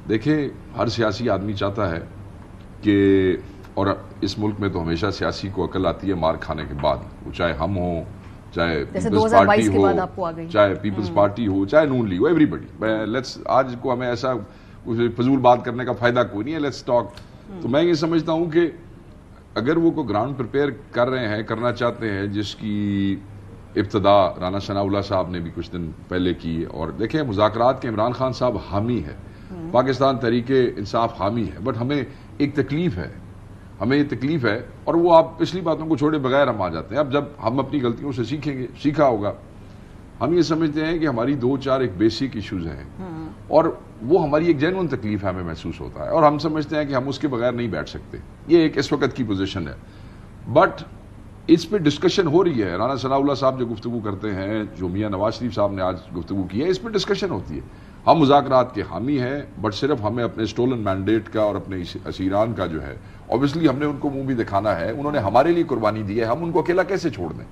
دیکھیں ہر سیاسی آدمی چاہتا ہے کہ، اور اس ملک میں تو ہمیشہ سیاسی کو عقل آتی ہے مار کھانے کے بعد، وہ چاہے ہم ہوں، چاہے پیپلز پارٹی ہو، چاہے پیپلز پارٹی ہو، چاہے نون لیگ ہو، ایوری بڈی. آج کو ہمیں ایسا فضول بات کرنے کا فائدہ کوئی نہیں ہے، لیٹس ٹاک. تو میں یہ سمجھتا ہوں کہ اگر وہ کوئی گراؤنڈ پریپیئر کر رہے ہیں، کرنا چاہتے ہیں، جس کی ابتدا رانا ثناء اللہ صاحب نے بھی کچھ دن پہلے کی، اور دیکھیں مذاکرات کے عمران خان صاحب حامی ہے، پاکستان تحریک انصاف حامی ہے، بٹ ہمیں ایک تکلیف ہے، ہمیں یہ تکلیف ہے، اور وہ آپ پچھلی باتوں کو چھوڑے بغیر ہم آ جاتے ہیں. اب جب ہم اپنی غلطیوں سے سیکھیں گے، سیکھا ہوگا، ہم یہ سمجھتے ہیں کہ ہماری 2-4 ایک بیسک ایشوز ہیں، اور وہ ہماری ایک جینوئن تکلیف ہے، ہمیں محسوس ہوتا ہے، اور ہم سمجھتے ہیں کہ ہم اس کے بغیر نہیں بیٹھ سکتے. یہ ایک اس وقت کی پوزیشن ہے، بٹ اس پہ ڈسکشن ہو رہی ہے. رانا ثناء اللہ صاحب جو گفتگو کرتے ہیں، جو میاں نواز شریف صاحب نے آج گفتگو کی ہے، اس پہ ڈسکشن ہوتی ہے. ہم مذاکرات کے حامی ہیں، بٹ صرف ہمیں اپنے اسٹولن مینڈیٹ کا اور اپنے اسیران کا جو ہے، اوبیسلی ہم نے ان کو منہ بھی دکھانا ہے. انہوں نے ہمارے لیے قربانی دی ہے، ہم ان کو اکیلا کیسے چھوڑ دیں؟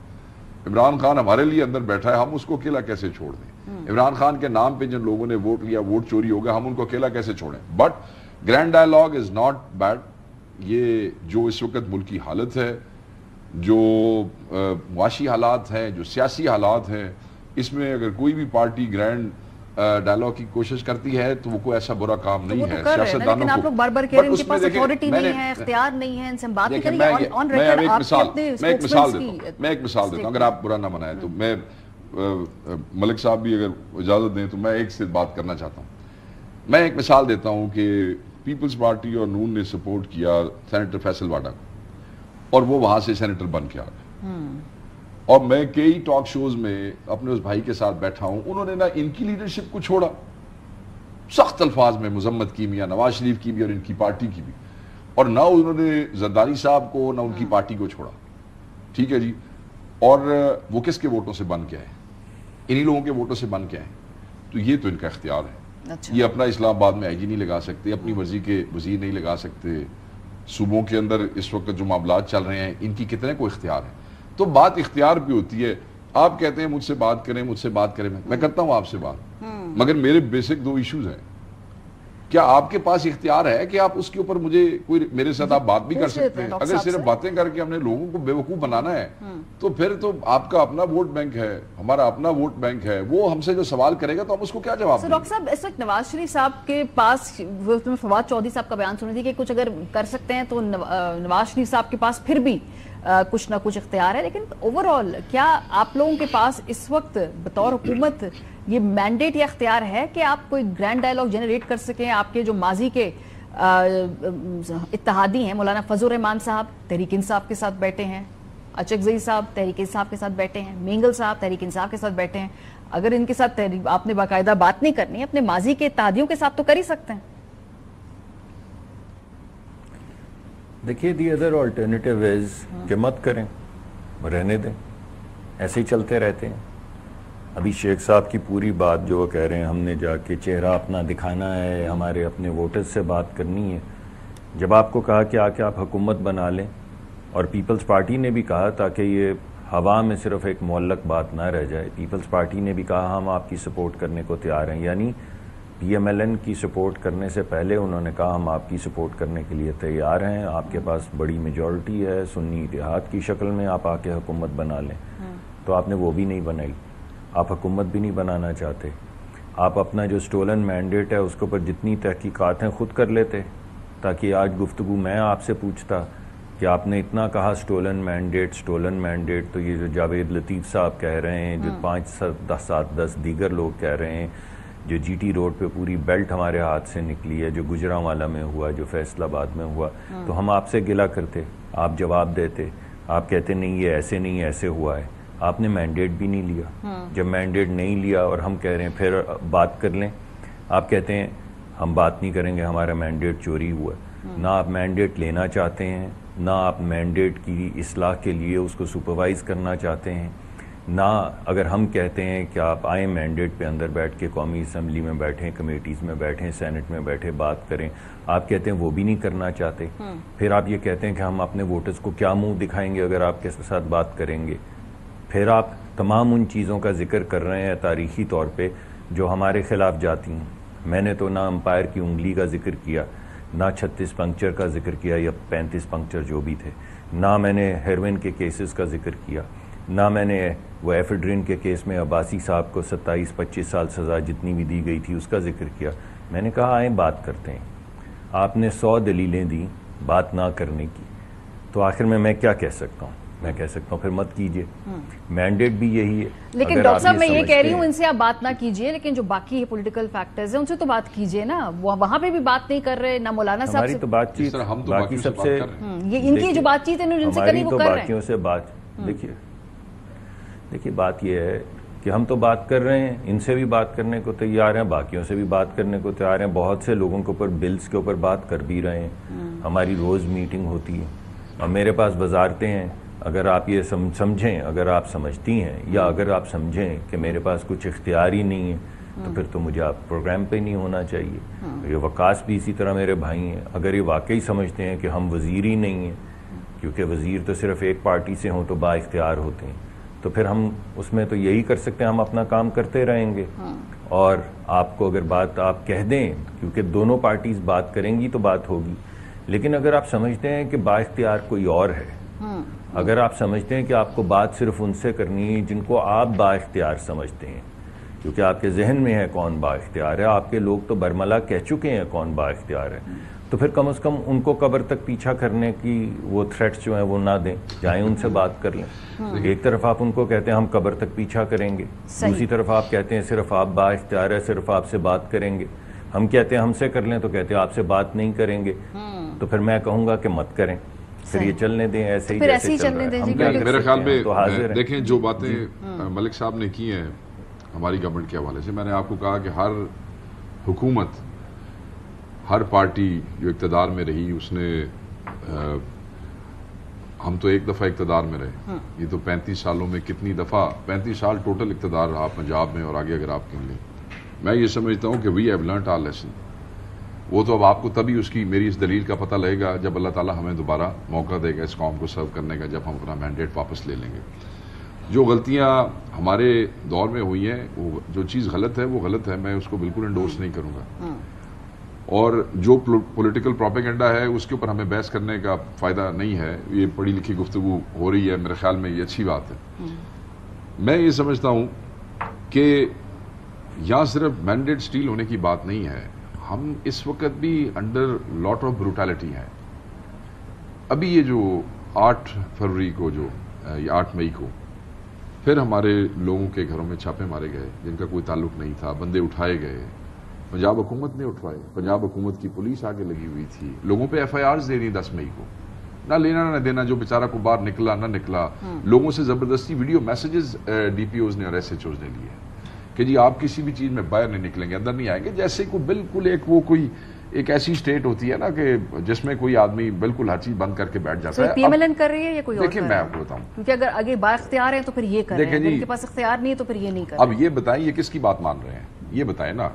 عمران خان ہمارے لیے اندر بیٹھا ہے، ہم اس کو اکیلا کیسے چھوڑ دیں؟ عمران خان کے نام پہ جن لوگوں نے ووٹ لیا، ووٹ چوری ہوگا، ہم ان کو اکیلا کیسے چھوڑیں؟ But grand dialogue is not bad. یہ جو اس وقت ملکی حالت ہے، جو معاشی حالات ہیں، جو سیاسی حالات ہیں، اس میں اگر کوئی بھی پارٹی گرینڈ ڈائلاگ کی کوشش کرتی ہے تو وہ کوئی ایسا برا کام نہیں ہے. سیاستدانوں کو، لیکن آپ لوگ بار بار کہہ رہے ہیں ان کے پاس اتھارٹی نہیں ہے، اختیار نہیں ہے، ان سے ہم بات نہیں کریں گے. آن ریکارڈ آپ اپنے میں ایک مثال دیتا ہوں، اگر آپ برا نہ منائیں تو. میں ملک صاحب بھی اگر اجازت دیں تو میں ایک سے بات کرنا چاہتا ہوں. میں ایک مثال دیتا ہوں کہ پیپلز پارٹی اور نون نے سپورٹ کیا سینیٹر فیصل واڈا کو، اور وہ وہاں سے سینیٹر بن کے آ گئے. اور میں کئی ٹاک شوز میں اپنے اس بھائی کے ساتھ بیٹھا ہوں، انہوں نے نہ ان کی لیڈرشپ کو چھوڑا، سخت الفاظ میں مذمت کی میاں نواز شریف کی بھی اور ان کی پارٹی کی بھی، اور نہ انہوں نے زرداری صاحب کو، نہ ان کی پارٹی کو چھوڑا. ٹھیک ہے جی. اور وہ کس کے ووٹوں سے بن کے آئے؟ انہی لوگوں کے ووٹوں سے بن کے آئے. تو یہ تو ان کا اختیار ہے. یہ اپنا اسلام آباد میں آئی جی نہیں لگا سکتے، اپنی مرضی کے وزیر نہیں لگا سکتے. صوبوں کے اندر اس وقت جو معاملات چل رہے ہیں، ان کی کتنے کو اختیار ہے. تو بات اختیار پہ ہوتی ہے. آپ کہتے ہیں مجھ سے بات کریں، مجھ سے بات کریں، میں کرتا ہوں آپ سے بات، مگر میرے بیسک 2 ایشوز ہیں. کیا آپ کے پاس اختیار ہے کہ آپ اس کے اوپر مجھے کوئی، میرے ساتھ آپ بات بھی کر سکتے ہیں؟ اگر صرف باتیں کر کے ہم نے لوگوں کو بیوقوف بنانا ہے تو پھر تو آپ کا اپنا ووٹ بینک ہے، ہمارا اپنا ووٹ بینک ہے، وہ ہم سے جو سوال کرے گا تو ہم اس کو کیا جواب دیں گے؟ ڈاکٹر صاحب اس وقت نواز شریف صاحب کے پاس، فواد چودھری صاحب کا بیان سنی تھی کہ کچھ اگر کر سکتے ہیں تو نواز شریف صاحب کے پاس پھر بھی کچھ نہ کچھ اختیار ہے. لیکن اوورآل کیا آپ لوگوں کے پاس اس وقت بطور حکومت یہ مینڈیٹ یا اختیار ہے کہ آپ کوئی گرینڈ ڈائلاگ جنریٹ کر سکیں؟ آپ کے جو ماضی کے اتحادی ہیں، مولانا فضل الرحمان صاحب تحریک انصاف کے ساتھ بیٹھے ہیں، اچک زئی صاحب تحریک انصاف کے ساتھ بیٹھے ہیں، مینگل صاحب تحریک انصاف کے ساتھ بیٹھے ہیں، اگر ان کے ساتھ آپ نے باقاعدہ بات نہیں کرنی، اپنے ماضی کے اتحادیوں کے ساتھ تو کر ہی سکتے ہیں. دیکھیے دی ادر آلٹرنیٹیو از کہ مت کریں، رہنے دیں، ایسے ہی چلتے رہتے ہیں. ابھی شیخ صاحب کی پوری بات جو وہ کہہ رہے ہیں ہم نے جا کے چہرہ اپنا دکھانا ہے، ہمارے اپنے ووٹرز سے بات کرنی ہے. جب آپ کو کہا کہ آ کے آپ حکومت بنا لیں، اور پیپلز پارٹی نے بھی کہا تاکہ یہ ہوا میں صرف ایک معلق بات نہ رہ جائے، پیپلز پارٹی نے بھی کہا ہم آپ کی سپورٹ کرنے کو تیار ہیں. یعنی پی ایم ایل این کی سپورٹ کرنے سے پہلے انہوں نے کہا ہم آپ کی سپورٹ کرنے کے لیے تیار ہیں، آپ کے پاس بڑی میجورٹی ہے، سنی اتحاد کی شکل میں آپ آ کے حکومت بنا لیں. تو آپ نے وہ بھی نہیں بنائی، آپ حکومت بھی نہیں بنانا چاہتے. آپ اپنا جو سٹولن مینڈیٹ ہے اس کے اوپر جتنی تحقیقات ہیں خود کر لیتے، تاکہ آج گفتگو میں آپ سے پوچھتا کہ آپ نے اتنا کہا سٹولن مینڈیٹ، تو یہ جو جاوید لطیف صاحب کہہ رہے ہیں، جو 5-7-10 دیگر لوگ کہہ رہے ہیں، جو جی ٹی روڈ پہ پوری بیلٹ ہمارے ہاتھ سے نکلی ہے، جو گجرانوالا میں ہوا، جو فیصل آباد میں ہوا، تو ہم آپ سے گلہ کرتے، آپ جواب دیتے، آپ کہتے نہیں یہ ایسے نہیں ایسے ہوا ہے. آپ نے مینڈیٹ بھی نہیں لیا. جب مینڈیٹ نہیں لیا اور ہم کہہ رہے ہیں پھر بات کر لیں، آپ کہتے ہیں ہم بات نہیں کریں گے، ہمارا مینڈیٹ چوری ہوا. نہ آپ مینڈیٹ لینا چاہتے ہیں، نہ آپ مینڈیٹ کی اصلاح کے لیے اس کو سپروائز کرنا چاہتے ہیں، نہ اگر ہم کہتے ہیں کہ آپ آئیں مینڈیٹ پہ اندر بیٹھ کے قومی اسمبلی میں بیٹھیں، کمیٹیز میں بیٹھیں، سینٹ میں بیٹھے بات کریں، آپ کہتے ہیں وہ بھی نہیں کرنا چاہتے. پھر آپ یہ کہتے ہیں کہ ہم اپنے ووٹرز کو کیا منہ دکھائیں گے اگر آپ کے ساتھ بات کریں گے. پھر آپ تمام ان چیزوں کا ذکر کر رہے ہیں تاریخی طور پہ جو ہمارے خلاف جاتی ہیں. میں نے تو نہ امپائر کی انگلی کا ذکر کیا، نہ 36 پنکچر کا ذکر کیا یا 35 پنکچر جو بھی تھے، نہ میں نے ہیروئن کے کیسز کا ذکر کیا، نہ میں نے وہ ایفیڈرین کے کیس میں عباسی صاحب کو 27-25 سال سزا جتنی بھی دی گئی تھی اس کا ذکر کیا۔ میں نے کہا آئیں بات کرتے ہیں۔ آپ نے 100 دلیلیں دی بات نہ کرنے کی، تو آخر میں کیا کہہ سکتا ہوں؟ میں کہہ سکتا ہوں پھر مت کیجئے، مینڈیٹ بھی یہی ہے۔ لیکن ڈاکٹر صاحب میں یہ کہہ رہی ہوں ان سے آپ بات نہ کیجئے، لیکن جو باقی پولیٹیکل فیکٹرز ہیں ان سے تو بات کیجئے نا، وہاں پہ بھی بات نہیں کر رہے، نہ مولانا صاحب ہماری تو بات چیت باقی سب سے، ان کی جو بات چیت ہے جن سے کری وہ کر رہے ہیں۔ باقیوں سے بات دیکھیے بات یہ ہے کہ ہم تو بات کر رہے ہیں، ان سے بھی بات کرنے کو تیار ہیں، باقیوں سے بھی بات کرنے کو تیار ہیں، بہت سے لوگوں کے اوپر بلز کے اوپر بات کر بھی رہے ہیں، ہماری روز میٹنگ ہوتی ہے، اور میرے پاس وزارتیں ہیں۔ اگر آپ یہ سمجھیں، اگر آپ سمجھتی ہیں، یا اگر آپ سمجھیں کہ میرے پاس کچھ اختیار ہی نہیں ہے، تو پھر تو مجھے آپ پروگرام پہ نہیں ہونا چاہیے۔ یہ وقاص بھی اسی طرح میرے بھائی ہیں، اگر یہ واقعی سمجھتے ہیں کہ ہم وزیر ہی نہیں ہیں، کیونکہ وزیر تو صرف ایک پارٹی سے ہوں تو با اختیار ہوتے ہیں، تو پھر ہم اس میں تو یہی کر سکتے ہیں، ہم اپنا کام کرتے رہیں گے۔ اور آپ کو اگر بات آپ کہہ دیں، کیونکہ دونوں پارٹیز بات کریں گی تو بات ہوگی، لیکن اگر آپ سمجھتے ہیں کہ با اختیار کوئی اور ہے، اگر آپ سمجھتے ہیں کہ آپ کو بات صرف ان سے کرنی ہے جن کو آپ با اختیار سمجھتے ہیں، کیونکہ آپ کے ذہن میں ہے کون با اختیار ہے، آپ کے لوگ تو برملا کہہ چکے ہیں کون با اختیار ہے، تو پھر کم از کم ان کو قبر تک پیچھا کرنے کی وہ تھریٹس جو ہیں وہ نہ دیں، جائیں ان سے بات کر لیں۔ ایک طرف آپ ان کو کہتے ہیں ہم قبر تک پیچھا کریں گے، دوسری طرف آپ کہتے ہیں صرف آپ با اختیار ہے، صرف آپ سے بات کریں گے۔ ہم کہتے ہیں ہم سے کر لیں تو کہتے ہیں آپ سے بات نہیں کریں گے، تو پھر میں کہوں گا کہ مت کریں، پھر یہ چلنے دیں ایسے ہی جیسے چل رہا ہے۔ میرے خیال میں دیکھیں جو باتیں ملک صاحب نے کی ہیں ہماری گورنمنٹ کے حوالے سے، میں نے آپ کو کہا کہ ہر حکومت، ہر پارٹی جو اقتدار میں رہی، اس نے ہم تو ایک دفعہ اقتدار میں رہے، یہ تو 35 سالوں میں کتنی دفعہ، 35 سال ٹوٹل اقتدار رہا پنجاب میں، اور آگے اگر آپ کہہ لیں، میں یہ سمجھتا ہوں کہ we have learnt our lesson. وہ تو اب آپ کو تبھی اس کی میری اس دلیل کا پتہ لگے گا جب اللہ تعالیٰ ہمیں دوبارہ موقع دے گا اس قوم کو سرو کرنے کا، جب ہم اپنا مینڈیٹ واپس لے لیں گے۔ جو غلطیاں ہمارے دور میں ہوئی ہیں، وہ جو چیز غلط ہے وہ غلط ہے، میں اس کو بالکل انڈورس نہیں کروں گا، اور جو پولیٹیکل پروپیگنڈا ہے اس کے اوپر ہمیں بحث کرنے کا فائدہ نہیں ہے۔ یہ پڑھی لکھی گفتگو ہو رہی ہے، میرے خیال میں یہ اچھی بات ہے۔ میں یہ سمجھتا ہوں کہ یہاں صرف مینڈیٹ سٹیل ہونے کی بات نہیں ہے، ہم اس وقت بھی انڈر لاٹ آف بروٹیلٹی ہیں۔ ابھی یہ جو 8 فروری کو جو یا 8 مئی کو پھر ہمارے لوگوں کے گھروں میں چھاپے مارے گئے جن کا کوئی تعلق نہیں تھا، بندے اٹھائے گئے، پنجاب حکومت نے اٹھوائے، پنجاب حکومت کی پولیس آگے لگی ہوئی تھی، لوگوں پہ FIRs دے دی 10 مئی کو، نہ لینا نہ دینا، جو بیچارہ کو باہر نکلا نہ نکلا، لوگوں سے زبردستی ویڈیو میسیجز DPOs نے اور SHOs نے لیے کہ جی آپ کسی بھی چیز میں باہر نہیں نکلیں گے، اندر نہیں آئیں گے، جیسے کو بالکل ایک ایسی سٹیٹ ہوتی ہے نا کہ جس میں کوئی آدمی بالکل ہر چیز بند کر کے بیٹھ جاتا ہے۔ PMLN کر رہی ہے یا کوئی اور؟ دیکھیں میں آپ کو بتاؤں، کیونکہ اگر آگے با اختیار ہے تو پھر یہ کریں، اگر ان کے پاس اختیار نہیں ہے تو پھر یہ نہیں کریں۔ اب یہ بتائیں یہ کس کی بات مان رہے ہیں، یہ بتائیں نا،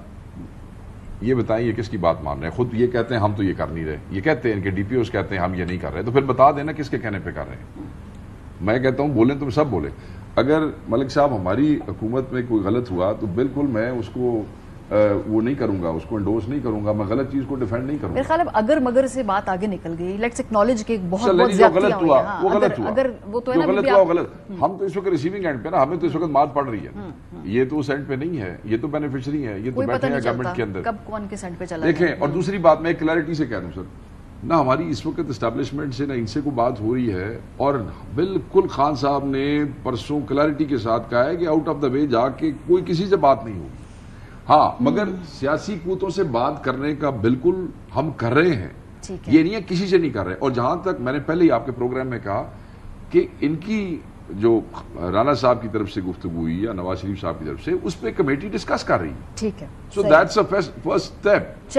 یہ بتائیں یہ کس کی بات مان رہے ہیں؟ خود یہ کہتے ہیں ہم تو یہ کر نہیں رہے، یہ کہتے ہیں کہ DPOs کہتے ہیں ہم یہ نہیں کر رہے، تو پھر بتا دینا کس کے کہنے پہ کر رہے ہیں۔ میں کہتا ہوں بولیں تم سب بولیں، اگر ملک صاحب ہماری حکومت میں کوئی غلط ہوا تو بالکل میں اس کو وہ نہیں کروں گا، اس کو انڈورس نہیں کروں گا، میں غلط چیز کو ڈیفینڈ نہیں کروں گا۔ میرے خیال اگر مگر سے بات آگے نکل گئی، لیٹس اکنالج کہ بہت زیادتیاں ہوئی ہیں، وہ غلط ہوا، اگر وہ تو ہے نا غلط ہوا وہ غلط، ہم تو اس وقت ریسیونگ اینڈ پہ نا، ہمیں تو اس وقت مات پڑ رہی ہے، یہ تو اس اینڈ پہ نہیں ہے، یہ تو بینیفیشری ہے، یہ تو بیٹھے ہیں گورنمنٹ کے اندر، کب کون کس اینڈ پہ چلا دیکھیں۔ اور دوسری بات میں کلیئرٹی سے کہہ دوں سر، نہ ہماری اس وقت اسٹیبلشمنٹ سے نہ ان سے کوئی بات ہو رہی ہے، اور بالکل خان صاحب نے پرسوں کلیئرٹی کے ساتھ کہا ہے کہ آؤٹ آف دا وے جا کے کوئی کسی سے بات نہیں ہوگی۔ ہاں مگر سیاسی قوتوں سے بات کرنے کا بالکل ہم کر رہے ہیں، یہ نہیں ہے کسی سے نہیں کر رہے۔ اور جہاں تک میں نے پہلے ہی آپ کے پروگرام میں کہا کہ ان کی جو رانا صاحب کی طرف سے گفتگو ہوئی یا نواز شریف صاحب کی طرف سے، اس پہ کمیٹی ڈسکس کر رہی ہے، ٹھیک ہے، so that's a first step.